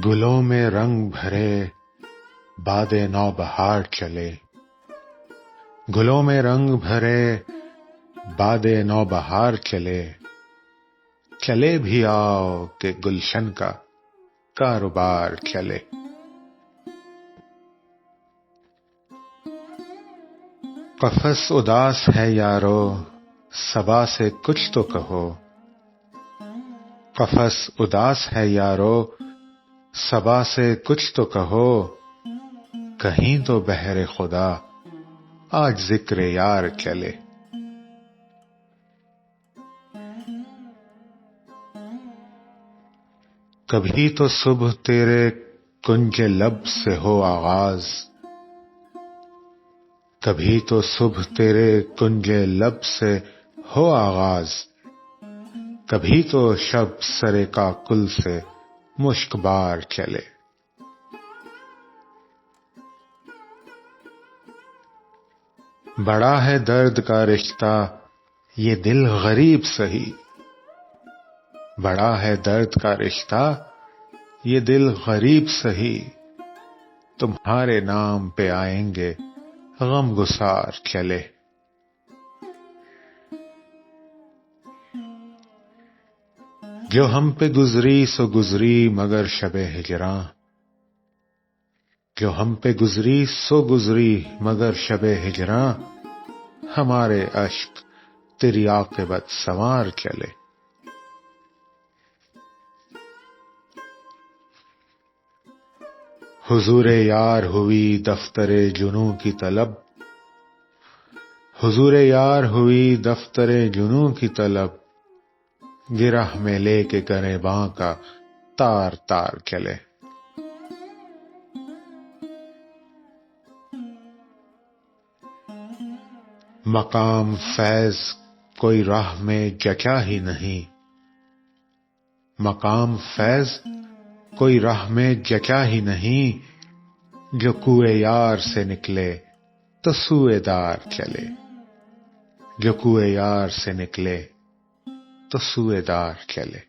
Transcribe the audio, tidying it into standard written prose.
گلوں میں رنگ بھرے باد نوبہار چلے، گلوں میں رنگ بھرے باد نوبہار چلے، چلے بھی آؤ کہ گلشن کا کاروبار چلے۔ قفس اداس ہے یارو، صبا سے کچھ تو کہو، قفس اداس ہے یارو، صبا سے کچھ تو کہو، کہیں تو بہر خدا آج ذکر یار چلے۔ کبھی تو صبح تیرے کنج لب سے ہو آغاز، کبھی تو صبح تیرے کنج لب سے ہو آغاز، کبھی تو شب سر کاکل سے مشک بار چلے۔ بڑا ہے درد کا رشتہ یہ دل غریب سہی، بڑا ہے درد کا رشتہ یہ دل غریب سہی، تمہارے نام پہ آئیں گے غم گسار چلے۔ جو ہم پہ گزری سو گزری مگر شب ہجراں، جو ہم پہ گزری سو گزری مگر شب ہجراں، ہمارے اشک تیری عاقبت سنوار چلے۔ حضور یار ہوئی دفتر جنوں کی طلب، حضور یار ہوئی دفتر جنوں کی طلب، گرہ میں لے کے گریباں کا تار تار چلے۔ مقام فیض کوئی راہ میں جچا ہی نہیں، مقام فیض کوئی راہ میں جچا ہی نہیں، جو کوئے یار سے نکلے تو سوئے دار چلے، جو کوئے یار سے نکلے تو سوئے دار چلے۔